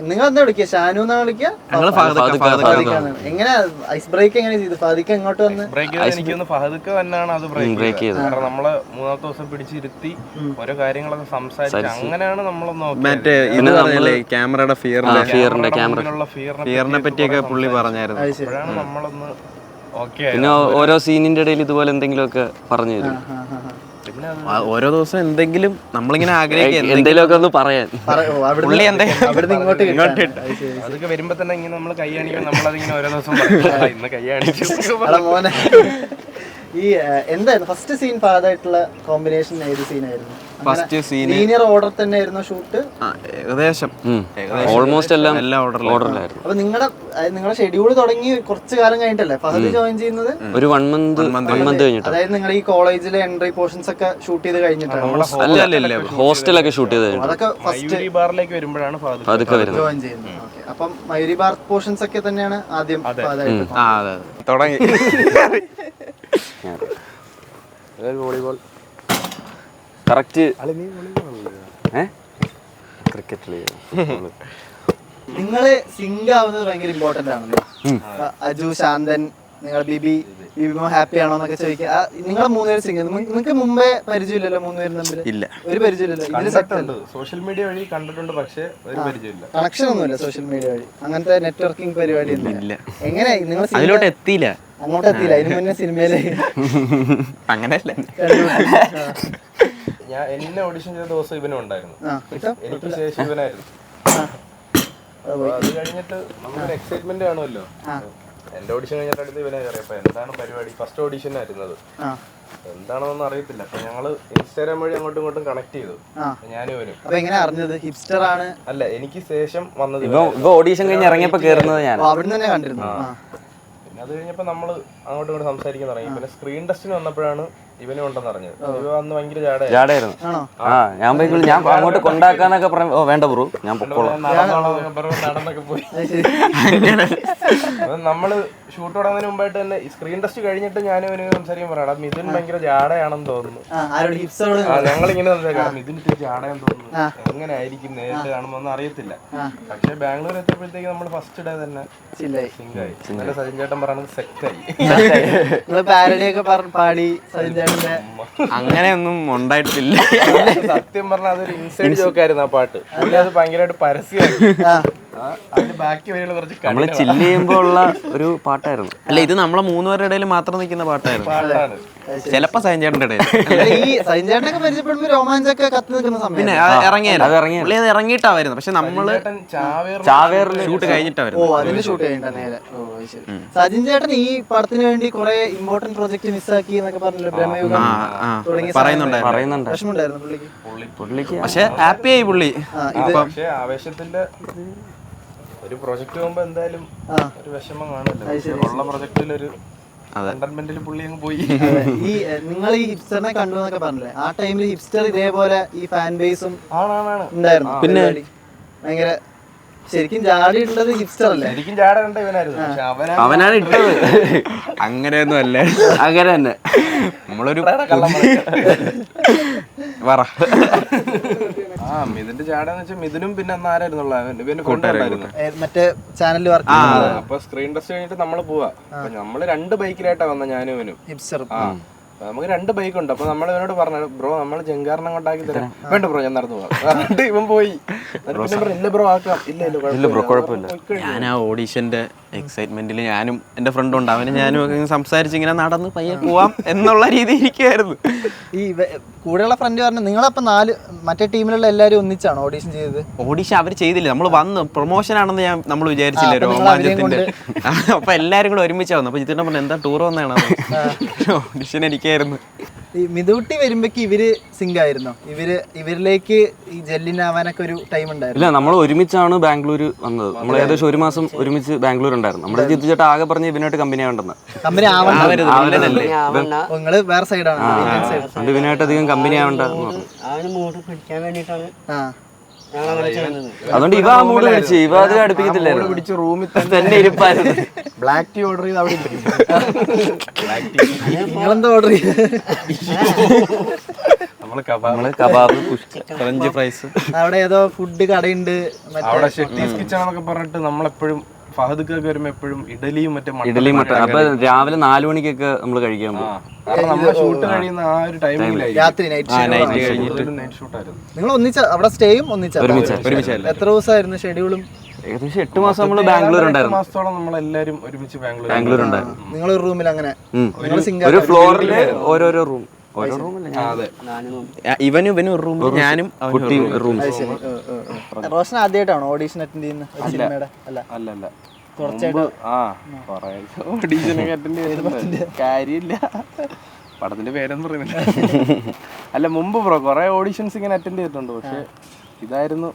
നിങ്ങൾ എന്താ വിളിക്കുക? ഷാനു എന്നാ വിളിക്കുക? എങ്ങനെ ഐസ് ബ്രേക്ക് എങ്ങനെ ചെയ്തു? ഫഹദിക്ക് എങ്ങോട്ട് വന്ന് ഫഹദിക്ക് തന്നെയാണ് അത് ബ്രേക്ക് ചെയ്തത്. കാരണം നമ്മള് 3ാമത്തെ ദിവസം പിടിച്ചിരുത്തി ഓരോ കാര്യങ്ങളൊക്കെ സംസാരിച്ച് അങ്ങനെയാണ് നമ്മളൊന്ന് മറ്റേ ഇത് പറഞ്ഞല്ലേ ക്യാമറയുടെ ഫിയറിനെ പറ്റിയൊക്കെ പുള്ളി പറഞ്ഞായിരുന്നു. അപ്പോഴാണ് നമ്മളൊന്ന് പിന്നെ ഓരോ സീനിന്റെ ഇടയിൽ ഇതുപോലെ എന്തെങ്കിലുമൊക്കെ പറഞ്ഞു തരും. ഓരോ ദിവസം എന്തെങ്കിലും നമ്മളിങ്ങനെ ആഗ്രഹിക്കുക എന്തെങ്കിലുമൊക്കെ ഒന്ന് പറയാൻ. അതൊക്കെ വരുമ്പോ തന്നെ ഇങ്ങനെ നമ്മൾ കൈയാണിക്കും. നമ്മളതിങ്ങനെ ഓരോ ദിവസം ഇന്ന് കൈയാണിച്ചു. ഈ എന്തായിരുന്നു ഫസ്റ്റ് സീൻ ഫഹദായിട്ടുള്ള കോമ്പിനേഷൻ? ഏത് സീനായിരുന്നു? ഫസ്റ്റ് സീൻ ലീനിയർ ഓർഡർ തന്നെ ആയിരുന്നു ഷൂട്ട്? ഏകദേശം ഓൾമോസ്റ്റ് എല്ലാം ഓർഡറിലായിരുന്നു. അപ്പൊ നിങ്ങളുടെ ഷെഡ്യൂൾ തുടങ്ങി കുറച്ച് കാലം കഴിഞ്ഞിട്ടല്ലേ ഫഹദ് ജോയിൻ ചെയ്യുന്നത്? ഒരു 1 month കഴിഞ്ഞിട്ട്. അതായത് നിങ്ങൾ ഈ കോളേജിലെ എൻട്രി പോർഷൻസ് ഒക്കെ ഷൂട്ട് ചെയ്ത് കഴിഞ്ഞിട്ടാണ്? ഹോസ്റ്റലൊക്കെ ഷൂട്ട് ചെയ്ത് അതൊക്കെ ഫസ്റ്റ് ബാറിലേക്ക് വരുമ്പോഴാണ് ജോയിൻ ചെയ്യുന്നത്. അപ്പം മയൂരി ബാർ പോർഷൻസ് ഒക്കെ തന്നെയാണ് ആദ്യം തുടങ്ങി. Volleyball correct cricket. നിങ്ങള് സിങ്ക് ആവുന്നത് ഭയങ്കര ഇമ്പോർട്ടന്റ് ആണല്ലോ. അജു, ശാന്തൻ, നിങ്ങൾ ബിബി ഹാപ്പി ആണോ എന്നൊക്കെ ചോദിക്കുക. നിങ്ങൾ മൂന്നുപേരും സിംഗിൾ. നിങ്ങൾക്ക് മുമ്പേ പരിചയമില്ലല്ലോ മൂന്നുപേരും തമ്മിൽ? ഇല്ല, ഒരു പരിചയമില്ലല്ലോ. ഇതിൽ സെറ്റ് സോഷ്യൽ മീഡിയ വഴി കണ്ടിട്ടുണ്ട്, പക്ഷേ ഒരു പരിചയമില്ല. കണക്ഷൻ ഒന്നുമില്ല സോഷ്യൽ മീഡിയ വഴി, അങ്ങനത്തെ നെറ്റ്വർക്കിംഗ് പരിപാടി ഒന്നും ഇല്ല. എങ്ങനെ നിങ്ങൾ അതിലോട്ട് എത്തിയില്ല. അങ്ങോട്ട് എത്തിയില്ല? അതിന് മുന്നേ സിനിമയില് അങ്ങനെയല്ല, ഞാൻ എന്നെ ഓഡിഷൻ ചെയ്ത ദിവസം ഇവനും ഉണ്ടായിരുന്നു, എനിക്ക് ശേഷം ഇവനായിരുന്നു. അത് കഴിഞ്ഞിട്ട് നമുക്കൊരു എക്സൈറ്റ്മെന്റ് കാണുമല്ലോ. എന്റെ ഓഡിഷൻ കഴിഞ്ഞിട്ട് അടുത്ത് ഇവനെ കയറി. അപ്പൊ എന്താണ് പരിപാടി, ഫസ്റ്റ് ഓഡിഷൻ ആയിരുന്നത്, എന്താണെന്നൊന്നും അറിയത്തില്ല. അപ്പൊ ഞങ്ങള് ഇൻസ്റ്റാഗ്രാം വഴി അങ്ങോട്ടും ഇങ്ങോട്ടും കണക്ട് ചെയ്തു, ഞാനും ഇവനും. അപ്പൊ എങ്ങനെ അറിഞ്ഞത് ഹിപ്സ്റ്റർ ആണ്? അല്ല, എനിക്ക് ശേഷം വന്നത് ഇപ്പൊ ഓഡീഷൻ കഴിഞ്ഞ് ഇറങ്ങിയപ്പോ കേറുന്നത് ഞാൻ അവിടെ തന്നെ കണ്ടിരുന്നു. പിന്നെ അത് കഴിഞ്ഞപ്പോ നമ്മള് അങ്ങോട്ടും ഇങ്ങോട്ട് സംസാരിക്കാൻ തുടങ്ങി. പിന്നെ സ്ക്രീൻ ടെസ്റ്റിന് വന്നപ്പോഴാണ് ഇവനും ഉണ്ടെന്ന് അറിഞ്ഞത്. ഇവ അന്ന് ഭയങ്കര ജാടായിരുന്നു. ഞാൻ പോയിക്കോളൂ, ഞാൻ അങ്ങോട്ട് കൊണ്ടാക്കാന്നൊക്കെ പറഞ്ഞു. ഓ വേണ്ട ബ്രോ, ഞാൻ പൊക്കോളാം. നടന്നൊക്കെ പോയി. നമ്മള് ഷൂട്ട് തുടങ്ങുന്നതിന് മുമ്പായിട്ട് തന്നെ സ്ക്രീൻ ടെസ്റ്റ് കഴിഞ്ഞിട്ട് ഞാനും ഇവന് സംസാരിക്കാൻ പറയാം, മിഥുൻ ഭയങ്കര ജാടയാണെന്ന് തോന്നുന്നു. ഞങ്ങളിങ്ങനെ സംസാരിക്കാം, മിഥുൻ ഇത്തിരി ജാടയാന്ന് തോന്നുന്നു, എങ്ങനെ ആയിരിക്കും നേരിട്ട് കാണുമ്പോന്നും അറിയത്തില്ല. പക്ഷെ ബാംഗ്ലൂർ എത്തിയപ്പോഴത്തേക്ക് നമ്മൾ ഫസ്റ്റ് ഡേ തന്നെ സിംഗായി. ഇന്നലെ സജിൻ ചേട്ടൻ പറയുന്നത് സെറ്റായി. പാടി അങ്ങനെയൊന്നും ഉണ്ടായിട്ടില്ല. സത്യം പറഞ്ഞാൽ അതൊരു ഇൻസൈഡ് ജോക്കായിരുന്നു ആ പാട്ട്. പുള്ളി അത് ഭയങ്കരമായിട്ട് പരസ്യമായി. അതിന്റെ ബാക്കി വരെയുള്ള കുറച്ച് നമ്മള് ചില്ല് ചെയ്യുമ്പോ ഉള്ള ഒരു പാട്ടായിരുന്നു. അല്ല, ഇത് നമ്മളെ മൂന്നുപേരുടെ ഇടയിൽ മാത്രം നിൽക്കുന്ന പാട്ടായിരുന്നു. പാട്ടാണ്. ചിലപ്പോ സൈൻചേട്ടന്റെ ഇടയിൽ. ഈ സൈൻചേട്ടനൊക്കെ പരിചയപ്പെടുമ്പോ രോമാഞ്ചൊക്കെ കത്തി നിൽക്കുന്ന സമയം. പിന്നെ പുള്ളി അത് ഇറങ്ങിയിട്ടാ വരുന്നത്. പക്ഷെ നമ്മള് ചാവേറിൽ ഷൂട്ട് കഴിഞ്ഞിട്ടാ ഓ, വരുന്നത്. അതിന്റെ ഷൂട്ട് കഴിഞ്ഞിട്ടാ നേരെ. ഓ ശരി. സജിൻ ചേട്ടൻ ഈ പടത്തിന് വേണ്ടി കുറെ ഇമ്പോർട്ടന്റ് പ്രൊജക്ട് മിസ്സാക്കി എന്നൊക്കെ പറഞ്ഞല്ലോ. ബ്രഹ്മയുഗം പറയുന്നുണ്ട്. വിഷമുണ്ടായിരുന്നു പുള്ളിക്ക്. പക്ഷെ ഹാപ്പി ആയി പുള്ളി. പക്ഷെ ആവേശത്തിന്റെ ഒരു പ്രൊജക്ട് പോകുമ്പോ എന്തായാലും ഒരു വിഷമം കാണുമല്ലോ. ഉള്ള പ്രൊജക്റ്റിലൊരു കണ്ടന്റ്മെന്റിൽ പുള്ളി അങ്ങ് പോയി. ഈ നിങ്ങൾ ഈ ഹിപ്സ്റ്ററിനെ കണ്ടു എന്നൊക്കെ പറഞ്ഞില്ലേ, ആ ടൈമിൽ ഹിപ്സ്റ്റർ ഇതേപോലെ ഈ ഫാൻ ബേസും ഉണ്ടായിരുന്നു. പിന്നെ ഭയങ്കര ശരിക്കും ജാടിയുള്ളത് ഹിപ്സ്റ്റർ അല്ലേ? ശരിക്കും ജാട കണ്ട ഇവനായിരുന്നു. പക്ഷെ അവനാണ് ഇട്ടത്. അങ്ങനെയൊന്നും അല്ലേ, അങ്ങനെ തന്നെ നമ്മളൊരു മിഥുന്റെ ജാടെന്ന് വെച്ചാൽ മിഥുനും പിന്നെ അന്ന് ആരായിരുന്നുള്ള ഇവന്റെ കൊണ്ടായിരുന്നു മറ്റേ ചാനലിൽ വർക്ക്. അപ്പൊ സ്ക്രീൻ ടെസ്റ്റ് കഴിഞ്ഞിട്ട് നമ്മള് പോവാ. അപ്പൊ നമ്മള് 2 ബൈക്കിലായിട്ടാ വന്ന ഞാനും ഇവനും. ഹിപ്സ്റ്റർ. നമുക്ക് 2 ബൈക്ക് ഉണ്ട്. അപ്പൊ നമ്മൾ ഇവനോട് പറഞ്ഞു, ബ്രോ നമ്മൾ ജങ്കാറിനെ കൊണ്ടാക്കി തരാം. വേണ്ട ബ്രോ, ഞാൻ നടന്നു പോവാം. ഇവൻ പോയി. ഇല്ല ബ്രോ, ആക്കാം. ഇല്ല ബ്രോ, കുഴപ്പമില്ല. ഞാൻ ആ ഓഡീഷന്റെ എക്സൈറ്റ്മെന്റിൽ ഞാനും എന്റെ ഫ്രണ്ടും ഉണ്ട്, അവനും ഞാനും ഒക്കെ സംസാരിച്ച് ഇങ്ങനെ നടന്ന് പയ്യെ പോവാം എന്നുള്ള രീതി ഇരിക്കുവായിരുന്നു. ഈ കൂടെയുള്ള ഫ്രണ്ട് പറഞ്ഞു നിങ്ങളപ്പോ 4 മറ്റേ ടീമിലുള്ള എല്ലാരും ഒന്നിച്ചാണ് ഓഡീഷൻ ചെയ്തത്? ഓഡീഷൻ അവർ ചെയ്തില്ല, നമ്മൾ വന്ന് പ്രൊമോഷൻ ആണെന്ന് നമ്മൾ വിചാരിച്ചില്ല രോമാഞ്ചത്തിന്റെ. അപ്പൊ എല്ലാരും കൂടെ ഒരുമിച്ചാ വന്നു. അപ്പൊ ജിത്തിനെ പറഞ്ഞു എന്താ ടൂർ വന്നാണ്. ഓഡീഷൻ എനിക്കായിരുന്നു. ഈ മിതുട്ടി വരുമ്പോഴേക്ക് ഇവര് സിങ്ക് ആയിരുന്നോ? ഇവരിലേക്ക് ഈ ജെല്ലിനാവാനൊക്കെ ഒരു ടൈം ഉണ്ടായിരുന്നു? ഇല്ല, നമ്മൾ ഒരുമിച്ചാണ് ബാംഗ്ലൂർ വന്നത്. നമ്മൾ ഏകദേശം 1 മാസം ഒരുമിച്ച് ബാംഗ്ലൂർ ഉണ്ടായിരുന്നു. നമ്മുടെ ജിത്തു ചേട്ടാ ആകെ പറഞ്ഞ് ഇവനായിട്ട് കമ്പനി ആവണ്ടെന്ന്. കമ്പനി അവനല്ലേ നിങ്ങള് വേറെ സൈഡാണ്. ഇവനായിട്ട് അധികം കമ്പനി ആവണ്ട എന്ന് പറഞ്ഞു. അതുകൊണ്ട് ഇവ ആ മൂഡ് പിടിച്ച് ഇവ അത് അടുപ്പിക്കത്തില്ലായിരുന്നു. പിടിച്ച് റൂമിൽ തന്നെ ഇരിപ്പായിരുന്നു. ബ്ലാക്ക് ടീ ഓർഡർ ചെയ്ത് അവിടെ നിങ്ങളെന്താ ഓർഡർ ചെയ്ത്? നമ്മള് കബാബ്, ഫ്രഞ്ച് ഫ്രൈസ്. അവിടെ ഏതോ ഫുഡ് കടയുണ്ട്, അവിടെ ഷെട്ടീസ് കിച്ചൺ എന്നൊക്കെ പറഞ്ഞിട്ട് നമ്മളെപ്പോഴും ഫഹദ്ക്കൊക്കെ വരുമ്പോ എപ്പോഴും ഇഡലിയും ഇഡലിയും മട്ടൻ. അപ്പൊ രാവിലെ 4 മണിക്കൊക്കെ നമ്മൾ കഴിക്കാൻ പോകും. കാരണം നമ്മളെ ഷൂട്ട് കഴിയുന്ന ആ ഒരു ടൈമിലായി രാത്രി നൈറ്റ് ഷൂട്ട് ആയിരുന്നു. നിങ്ങൾ ഒന്നിച്ച അവിടെ സ്റ്റേയും ഒന്നിച്ചല്ല? എത്ര ദിവസമായിരുന്നു ഷെഡ്യൂളും? ഏകദേശം 8 മാസം നമ്മള് ബാംഗ്ലൂർ ഉണ്ടായിരുന്നു. മാസത്തോളം നമ്മളെല്ലാരും ഒരുമിച്ച് ബാംഗ്ലൂർ ഉണ്ടായിരുന്നു. നിങ്ങൾ ഒരു റൂമിൽ അങ്ങനെ ഒരു ഫ്ലോറില് ഓരോരോ റൂം. ഇവനും ഒരു റൂം, ഞാനും റൂം. റോഷൻ ആദ്യമായിട്ടാണോ ഓഡീഷൻ അറ്റൻഡ് ചെയ്യുന്നത് സിനിമയുടെ? അല്ല തുടർച്ചയായിട്ട് ഓഡീഷനൊക്കെ അറ്റൻഡ് ചെയ്തിട്ടുണ്ട്. കാര്യമില്ല, പടത്തിന്റെ പേരൊന്നും പറയുന്നില്ല. അല്ല, മുമ്പ് കുറെ ഓഡീഷൻസ് ഇങ്ങനെ അറ്റൻഡ് ചെയ്തിട്ടുണ്ട്. പക്ഷെ ഇതായിരുന്നു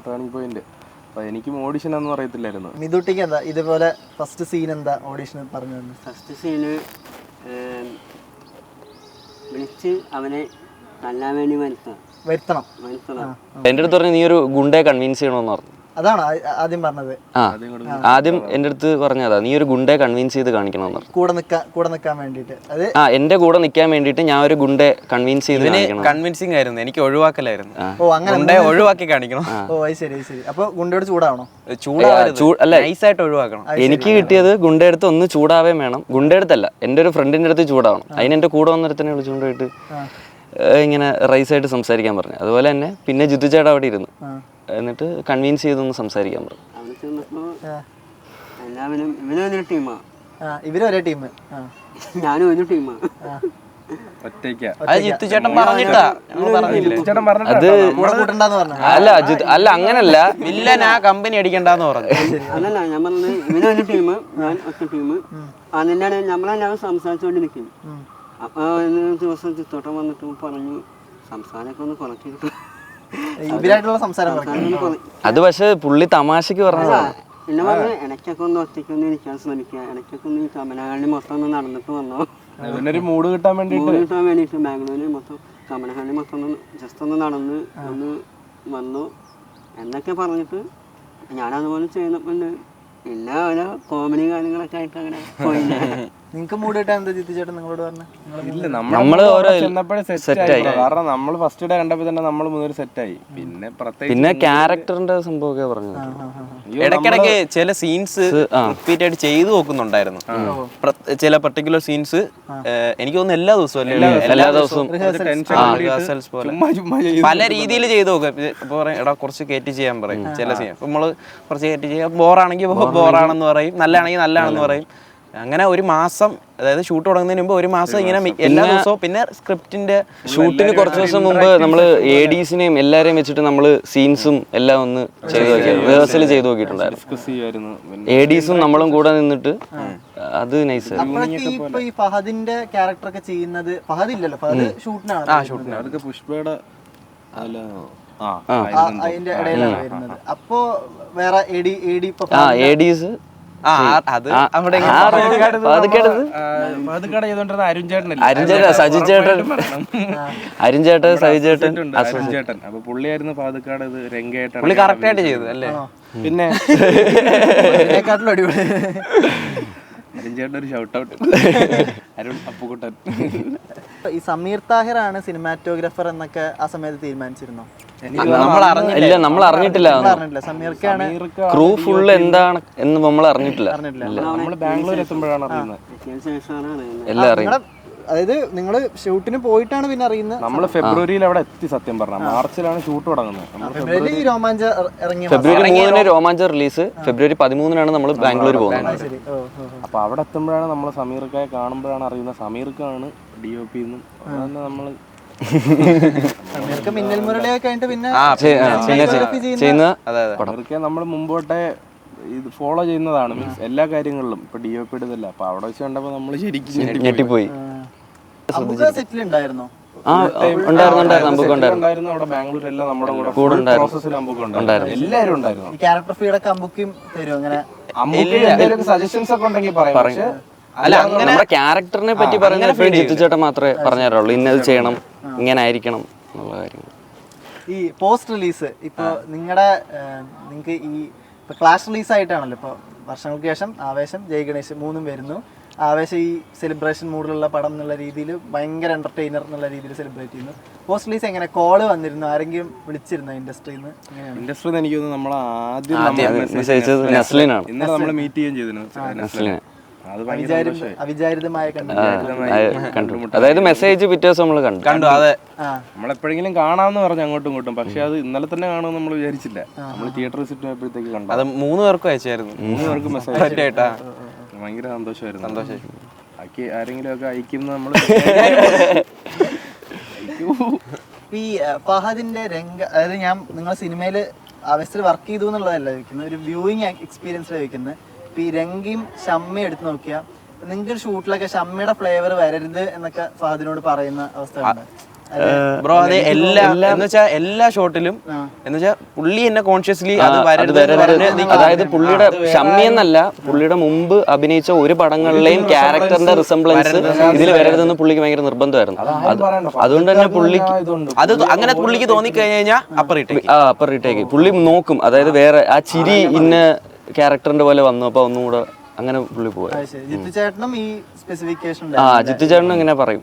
ടേണിംഗ് പോയിന്റ്. അപ്പൊ എനിക്കും ഓഡീഷൻ ഒന്നും അറിയത്തില്ലായിരുന്നു. മിതുട്ടിക്ക് എന്താ ഇതുപോലെ ഫസ്റ്റ് സീൻ എന്താ ഓഡീഷൻ പറഞ്ഞു? ഫസ്റ്റ് സീന് വിളിച്ച് അവനെ കൊല്ലാൻ വേണ്ടി വരുത്തണം. എന്റെ അടുത്ത് പറഞ്ഞു നീ ഒരു ഗുണ്ടയെ കൺവിൻസ് ചെയ്യണമെന്ന് പറഞ്ഞു. അതാണോ ആദ്യം പറഞ്ഞത്? ആ ആദ്യം എൻ്റെ അടുത്ത് പറഞ്ഞതാ, നീ ഒരു ഗുണ്ടയെ കൺവിൻസ് ചെയ്ത് കാണിക്കണമെന്ന് പറഞ്ഞു. കൂടെ നിൽക്കാൻ വേണ്ടിയിട്ട്. അത് എന്റെ കൂടെ നിൽക്കാൻ വേണ്ടിയിട്ട് ഞാൻ ഒരു ഗുണ്ടയെ കൺവിൻസ് ചെയ്ത് കാണിക്കണം. കൺവിൻസിങ് ആയിരുന്നു, എനിക്ക് ഒഴിവാക്കലായിരുന്നു. ഓ അങ്ങനെ ഗുണ്ടയെ ഒഴിവാക്കി കാണിക്കണം. ഓ അത് ശരി ശരി. അപ്പൊ ഗുണ്ടയോട് ചൂടാവണോ? അല്ല, നൈസായിട്ട് ഒഴിവാക്കണം. എനിക്ക് കിട്ടിയത് ഗുണ്ടയുടെ അടുത്ത് ഒന്ന് ചൂടാവേം വേണം. ഗുണ്ടയുടെ അടുത്തല്ല, എൻ്റെ ഒരു ഫ്രണ്ടിന്റെ അടുത്ത് ചൂടാവണം. അതിന് എൻ്റെ കൂടെ വന്നിടത്തന്നെ വിളിച്ചുകൊണ്ടുപോയിട്ട് ഇങ്ങനെ റൈസായിട്ട് സംസാരിക്കാൻ പറഞ്ഞു. അതുപോലെ തന്നെ പിന്നെ ജിത്തു ചേട്ടാ അവിടെ ഇരുന്നു, എന്നിട്ട് കൺവിൻസ് ചെയ്തൊന്ന് സംസാരിക്കാൻ പറഞ്ഞു. ഇവര് ഒരേ ടീം, ഞാനും ഒരു ടീമാണ്. അത് ജിത്തു ചേട്ടൻ പറഞ്ഞിട്ടാ, അത് അല്ല അങ്ങനല്ല, വില്ലൻ ആ കമ്പനി അടിക്കണ്ടെന്ന് പറഞ്ഞു. അതല്ല ഞാൻ പറഞ്ഞത്, ഇവനൊരു ടീം ഞാൻ ഒറ്റ ടീം. അതിൻ്റെ നമ്മളെല്ലാവരും സംസാരിച്ചുകൊണ്ടിരിക്കും. അപ്പൊ ദിവസം ചിത്തോട്ടം വന്നിട്ട് പറഞ്ഞു സംസാരമൊക്കെ ഒന്ന് കുറച്ചിട്ട് ഇവരായിട്ടുള്ള സംസാരം. അത് പക്ഷെ പുള്ളി തമാശക്ക് പറഞ്ഞതാണ്. പിന്നെ പറഞ്ഞ് ഇടയ്ക്കൊക്കെ ഒന്ന് ഒറ്റയ്ക്കൊന്ന് ഇരിക്കാൻ ശ്രമിക്കുക, ഇടയ്ക്കൊക്കെ ഒന്ന് ഈ കമനഹാളി മൊത്തം ഒന്ന് നടന്നിട്ട് വന്നോ, മൂഡ് കിട്ടാൻ വേണ്ടിയിട്ട് ബാംഗ്ലൂരിൽ മൊത്തം കമനഹാളി മൊത്തം ഒന്ന് ജസ്റ്റ് ഒന്ന് നടന്ന് ഒന്ന് വന്നു എന്നൊക്കെ പറഞ്ഞിട്ട് ഞാനതുപോലെ ചെയ്യുന്നുണ്ട്. പിന്നെ ഓരോ കോമഡി കാര്യങ്ങളൊക്കെ ആയിട്ട് അങ്ങനെ പോയില്ല. നിങ്ങൾക്ക് മൂഡ് കിട്ടാൻ എന്താ ജിത്തു ചേട്ടൻ നിങ്ങളോട് പറഞ്ഞു? നമ്മള് ഓരോ സെറ്റായി. കാരണം നമ്മൾ ഫസ്റ്റ് ഡേ കണ്ടപ്പോ തന്നെ നമ്മൾ മുതൽ സെറ്റായി. പിന്നെ ക്യാരക്ടറിന്റെ സംഭവമൊക്കെ പറഞ്ഞത്. ഇടയ്ക്കിടയ്ക്ക് ചില സീൻസ് റിപ്പീറ്റ് ആയിട്ട് ചെയ്തു നോക്കുന്നുണ്ടായിരുന്നു. ചില പെർട്ടിക്കുലർ സീൻസ് എനിക്ക് തോന്നുന്നു എല്ലാ ദിവസവും എല്ലാ ദിവസവും പല രീതിയിൽ ചെയ്തു നോക്കും. ഇപ്പൊ പറയും എടാ കുറച്ച് കയറ്റി ചെയ്യാൻ പറയും ചില സീൻ. നമ്മള് കുറച്ച് കയറ്റി ചെയ്യാം, ബോറാണെങ്കിൽ ബോറാണെന്ന് പറയും, നല്ലതാണെങ്കിൽ നല്ലതാണെന്ന് പറയും. അങ്ങനെ ഒരു മാസം, അതായത് ഷൂട്ട് തുടങ്ങുന്നതിന് മുമ്പ് ഒരു മാസം ഇങ്ങനെ എല്ലാ ദിവസവും. പിന്നെ സ്ക്രിപ്റ്റിന്റെ ഷൂട്ടിന് കുറച്ച് ദിവസം മുമ്പ് നമ്മള് ADസിനെയും എല്ലാരെയും വെച്ചിട്ട് നമ്മള് സീൻസും എല്ലാം ഒന്ന് ചെയ്ത് നോക്കിയായിരുന്നു, റിഹേഴ്സൽ ചെയ്ത് നോക്കിയിട്ടുണ്ടായിരുന്നു. ADസും നമ്മളും കൂടെ നിന്നിട്ട് അത് നൈസ്. ഇപ്പൊ ഈ ഫഹദിന്റെ ക്യാരക്ടർ ഒക്കെ ചെയ്യുന്നത് ഫഹദ് ഇല്ലല്ലോ, ഫഹദ് ഷൂട്ടിനാണ്, പുഷ്പയുടെ അതിന്റെ ഇടയിലാണ് വരുന്നത്. അപ്പൊ വേറെ ADs ചേട്ടൻ. അപ്പൊ പുള്ളിയായിരുന്നു പാതുക്കാട്, ഇത് രംഗേട്ടൻ. പുള്ളി കറക്റ്റ് ആയിട്ട് ചെയ്തു അല്ലേ? പിന്നെ അടിപൊളി അരുൺചേട്ടൻ ഒരു ഷൗട്ട് ഔട്ട്, അരുൺ അപ്പുകുട്ടൻ. ഈ സമീർ താഹിറാണ് സിനിമാറ്റോഗ്രാഫർ എന്നൊക്കെ ആ സമയത്ത് തീരുമാനിച്ചിരുന്നോ? നമ്മൾ അറിഞ്ഞിട്ടില്ല. സമീർക്കാണ് ക്രൂ ഫുള്ള് എന്താണ് എന്ന് നമ്മൾ അറിഞ്ഞിട്ടില്ല. നമ്മള് ബാംഗ്ലൂർ എത്തുമ്പോഴാണ് അറിയുന്നത് എല്ലാം അറിയാം. അതായത് നിങ്ങള് ഷൂട്ടിന് പോയിട്ടാണ് പിന്നെ അറിയുന്നത്? നമ്മള് ഫെബ്രുവരിയിൽ അവിടെ എത്തി. സത്യം പറഞ്ഞാൽ മാർച്ചിലാണ് ഷൂട്ട് തുടങ്ങുന്നത്. ഫെബ്രുവരി രോമാഞ്ച ഇറങ്ങി. ഫെബ്രുവരി 3 രോമാഞ്ച റിലീസ്, ഫെബ്രുവരി 13 നമ്മൾ ബാംഗ്ലൂർ പോകുന്നത്. അപ്പൊ അവിടെ എത്തുമ്പോഴാണ് നമ്മൾ സമീർക്കായെ കാണുമ്പോഴാണ് അറിയുന്നത് സമീർക്കാണ് DOP എന്നും. അതന്നെ നമ്മള് മിന്നൽ മുരളിയൊക്കെ കഴിഞ്ഞിട്ട് പിന്നെ സമീർക്കയെ നമ്മൾ മുമ്പോട്ടെ ഇത് ഫോളോ ചെയ്യുന്നതാണ്, മീൻസ് എല്ലാ കാര്യങ്ങളിലും. ഇപ്പൊ DOP ഇടുന്നില്ല. അപ്പൊ അവിടെ വെച്ച് കണ്ടപ്പോ നമ്മള് ശരിക്കും ഞെട്ടിപ്പോയി. സെറ്റിൽ ഉണ്ടായിരുന്നോ? ഉണ്ടായിരുന്നു അവിടെ ബാംഗ്ലൂരെല്ലാം നമ്മുടെ കൂടെ എല്ലാവരും ഉണ്ടായിരുന്നു. ഈ ക്യാരക്ടർ ഫീഡൊക്കെ അമ്പുക്കും തരും അങ്ങനെ? സജഷൻസ് ഒക്കെ ഉണ്ടെങ്കിൽ പറയാം. അല്ല, അങ്ങനെ നമ്മുടെ ക്യാരക്ടറിനെ പറ്റി പറയുന്നത് ജിത്തു ചേട്ടൻ മാത്രമേ പറഞ്ഞു തരുള്ളൂ. ഇന്നത് ചെയ്യണം, ഇങ്ങനെ ആയിരിക്കണം എന്നുള്ള കാര്യങ്ങൾ. ഈ പോസ്റ്റ് റിലീസ് ഇപ്പൊ നിങ്ങൾക്ക് ഈ ക്ലാഷ് റിലീസ് ആയിട്ടാണല്ലോ ഇപ്പൊ വർഷങ്ങൾക്ക് ശേഷം ആവേശം, ജയ് ഗണേശ് 3 വരുന്നു. ആവേശം ഈ സെലിബ്രേഷൻ മൂഡിലുള്ള പടം എന്നുള്ള രീതിയിൽ ഭയങ്കര എന്റർടൈനർ എന്നുള്ള രീതിയിൽ സെലിബ്രേറ്റ് ചെയ്യുന്നു. പോസ്റ്റ് റിലീസ് എങ്ങനെ കോള് വന്നിരുന്നു? ആരെങ്കിലും വിളിച്ചിരുന്നോ ഇൻഡസ്ട്രിന്ന്? ഇൻഡസ്ട്രി എനിക്ക് തോന്നുന്നു നമ്മൾ ആദ്യം ഇന്നലെ നമ്മൾ മീറ്റ് ചെയ്യുകയും ചെയ്തിരുന്നു. അവിചാരിതമായ അതായത് മെസ്സേജ് പിറ്റേ ദിവസം നമ്മൾ കണ്ടു. അതെ, നമ്മളെപ്പോഴെങ്കിലും കാണാമെന്ന് പറഞ്ഞു അങ്ങോട്ടും ഇങ്ങോട്ടും. പക്ഷെ അത് ഇന്നലെ തന്നെ കാണുമെന്ന് നമ്മൾ വിചാരിച്ചില്ല. നമ്മൾ തിയേറ്റർ വിസിറ്റ് പോയപ്പോഴത്തേക്ക് കണ്ടു. അത് 3 പേർക്കും അയച്ചായിരുന്നു. 3 പേർക്ക് മെസ്സേജ് ആയിട്ടാ. ഭയങ്കര സന്തോഷമായിരുന്നു. ബാക്കി ആരെങ്കിലും ഒക്കെ അയക്കുന്ന നമ്മൾ ഈ ഫഹദിന്റെ അതായത് നിങ്ങൾ സിനിമയിൽ ആവേശത്തിൽ വർക്ക് ചെയ്തു എന്നുള്ളതല്ല ചോദിക്കുന്നത്, ഒരു വ്യൂയിങ് എക്സ്പീരിയൻസ് ചോദിക്കുന്നത്. ഇപ്പൊ ഈ രംഗയും ഷമ്മയും എടുത്ത് നോക്കിയാൽ നിങ്ങൾക്ക് ഷൂട്ടിലൊക്കെ ഷമ്മയുടെ ഫ്ലേവർ വരരുത് എന്നൊക്കെ ഫഹദിനോട് പറയുന്ന അവസ്ഥ ബ്രോ അതെ എല്ലാ ഷോട്ടിലും എന്നുവെച്ചാ പുള്ളി എന്നെ കോൺഷ്യസ്ലി അത് അതായത് പുള്ളിയുടെ ഷമ്മി എന്നല്ല, പുള്ളിയുടെ മുമ്പ് അഭിനയിച്ച ഒരു പടങ്ങളിലെയും ക്യാരക്ടറിന്റെ റിസംബ്ലൻസ് ഇതിൽ വരരുതെന്ന് പുള്ളിക്ക് ഭയങ്കര നിർബന്ധമായിരുന്നു. അതുകൊണ്ട് തന്നെ പുള്ളിക്ക് അത് അങ്ങനെ പുള്ളിക്ക് തോന്നിക്കഴിഞ്ഞാൽ അപ്പർ റീടേക്ക് പുള്ളി നോക്കും. അതായത് വേറെ ആ ചിരി ഇന്ന ക്യാരക്ടറിന്റെ പോലെ വന്നു, അപ്പൊ ഒന്നുകൂടെ അങ്ങനെ പുള്ളി പോയി. ജിത്തു ചേട്ടനും ഈ സ്പെസിഫിക്കേഷൻ ജിത്തു ചേട്ടനും ഇങ്ങനെ പറയും,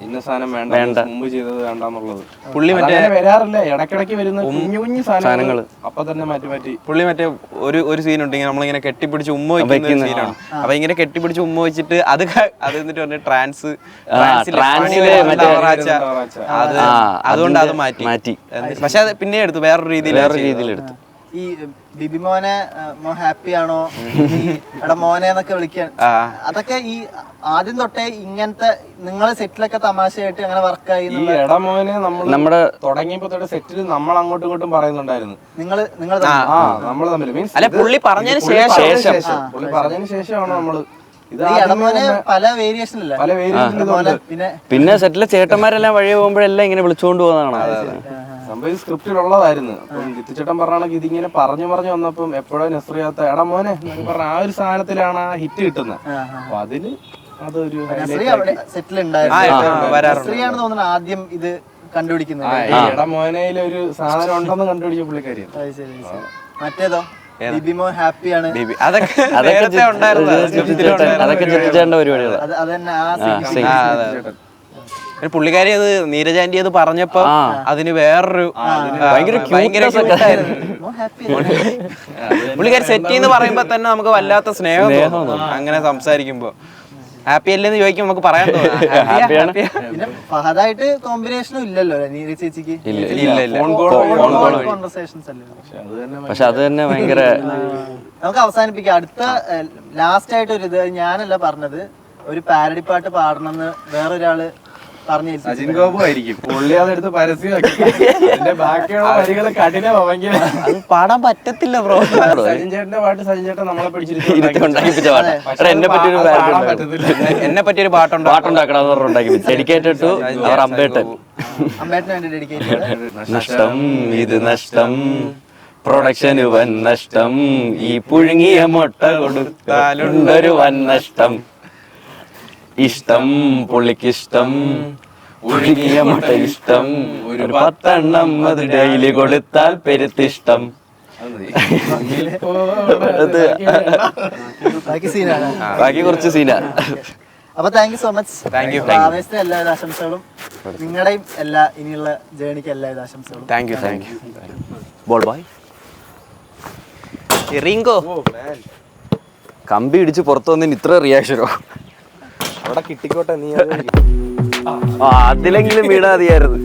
ഇന്ന സാധനം വേണ്ട, മുമ്പ് ചെയ്തത് വേണ്ടെന്നുള്ളത്. പുള്ളി മറ്റേ വരാറില്ല, ഇടയ്ക്കിടയ്ക്ക് വരുന്ന കുഞ്ഞു കുഞ്ഞു സാധനങ്ങൾ അപ്പൊ തന്നെ മാറ്റി പുള്ളി മറ്റേ ഒരു സീനുണ്ട്, ഇങ്ങനെ നമ്മളിങ്ങനെ കെട്ടിപ്പിടിച്ച് ഉമ്മ വയ്ക്കുന്ന സീനാണ്. അപ്പൊ ഇങ്ങനെ കെട്ടിപ്പിടിച്ച് ഉമ്മ വെച്ചിട്ട് അത് എന്നിട്ട് പറഞ്ഞ അതുകൊണ്ട് അത് മാറ്റി. പക്ഷെ അത് പിന്നെ എടുത്തു വേറൊരു രീതിയിൽ എടുത്തു. ഈ ബിബി മോനെ ഹാപ്പി ആണോ എടാ മോനെ എന്നൊക്കെ വിളിക്കാൻ, അതൊക്കെ ഈ ആദ്യം തൊട്ടേ ഇങ്ങനത്തെ നിങ്ങളെ സെറ്റിലൊക്കെ തമാശയായിട്ട് അങ്ങനെ വർക്കായി. ഈ എടമോനെ നമ്മുടെ തുടങ്ങിയപ്പോ തൊട്ട് സെറ്റിൽ നമ്മൾ അങ്ങോട്ടും ഇങ്ങോട്ടും പറയുന്നുണ്ടായിരുന്നു. നിങ്ങൾ നമ്മള് തമ്മിൽ മീൻസ് അല്ല പുള്ളി പറഞ്ഞതിന് ശേഷം പുള്ളി പറഞ്ഞതിന് ശേഷമാണ് നമ്മള് പല വേരിയേഷൻ പിന്നെ സെറ്റിലെ ചേട്ടന്മാരെല്ലാം വഴി പോകുമ്പോഴെല്ലാം ഇങ്ങനെ വിളിച്ചുകൊണ്ട് പോകുന്നതാണ്. സംഭവം സ്ക്രിപ്റ്റിലുള്ളതായിരുന്നു. അപ്പം ജിത്തുചേട്ടൻ പറഞ്ഞാണെങ്കിൽ ഇതിങ്ങനെ പറഞ്ഞു വന്നപ്പം എപ്പോഴും നെസ്രിയാത്ത എടാ മോനെ പറഞ്ഞ ആ ഒരു സാധനത്തിലാണ് ആ ഹിറ്റ് കിട്ടുന്നത്. അപ്പൊ അതില് അതൊരു സെറ്റിൽ ഉണ്ടായിരുന്നു. ആദ്യം ഇത് കണ്ടുപിടിക്കുന്നത് എടാ മോനയിലൊരു സാധനം ഉണ്ടെന്ന് കണ്ടുപിടിച്ച പുള്ളിക്കാരി. മറ്റേതോ ബിബിമോ ഹാപ്പിയാണ്, അതൊക്കെ ജിത്തുചേട്ടന്റെ പരിപാടികളാണ്. അതന്നെ ആ പുള്ളിക്കാരി അത് നീരജാൻറ്റി അത് പറഞ്ഞപ്പോ അതിന് വേറൊരു ഭയങ്കര പുള്ളിക്കാരി സെറ്റ് എന്ന് പറയുമ്പോ തന്നെ നമുക്ക് വല്ലാത്ത സ്നേഹം തോന്നും അങ്ങനെ സംസാരിക്കുമ്പോ. ഹാപ്പി അല്ലേന്ന് ചോദിക്കും, നമുക്ക് പറയാൻ തോന്നും. പിന്നെ ഫഹദായിട്ട് കോമ്പിനേഷനും ഇല്ലല്ലോ നീരജ് ചേച്ചിക്ക്. പക്ഷെ അത് തന്നെ ഭയങ്കര. നമുക്ക് അവസാനിപ്പിക്കാം. അടുത്ത ലാസ്റ്റ് ആയിട്ട് ഒരു ഇത് ഞാനല്ല പറഞ്ഞത്, ഒരു പാരഡി പാട്ട് പാടണമെന്ന് വേറൊരാള് സജിൻ ഗോപു ആയിരിക്കും. പുള്ളി അതെടുത്ത് പരസ്യമാക്കി. ബാക്കിയുള്ള വരികള് കഠിനമാണെങ്കിൽ അത് പാടാൻ പറ്റത്തില്ല ബ്രോ. സജിൻ ചേട്ടന്റെ പാട്ട് സജിൻ ചേട്ടൻ നമ്മളെ എന്നെ പറ്റിയൊരു പാട്ടുണ്ടാക്കണം. Dedicated to our അമ്പേട്ടൻ. നഷ്ടം ഇത് നഷ്ടം, പ്രൊഡക്ഷന് വൻ നഷ്ടം, ഈ പുഴുങ്ങിയ മുട്ട കൊടുത്താലുണ്ടൊരു വൻ നഷ്ടം. ഇഷ്ടം പുള്ളിക്കിഷ്ടം, ഒഴുകിയ മുട്ട ഇഷ്ടം, ഒരു 10 അത് ഡെയിലി കൊടുത്താൽ പെരുത്തിഷ്ടം. ബാക്കി കുറച്ച് സീനാ. അപ്പൊ താങ്ക് യു സോ മച്ച്. ആവേശത്തിന് എല്ലാവിധ ആശംസകളും, നിങ്ങളുടെയും എല്ലാ ഇനിയുള്ള ജേണിക്ക് എല്ലാവിധ ആശംസകളും. Thank you. Ball boy Ringo കമ്പി ഇടിച്ച് പുറത്തു വന്നതിന് ഇത്ര റിയാക്ഷനോ? അവിടെ കിട്ടിക്കോട്ടെ, നീ അതിലെങ്കിലും വീണാ മതിയായിരുന്നു.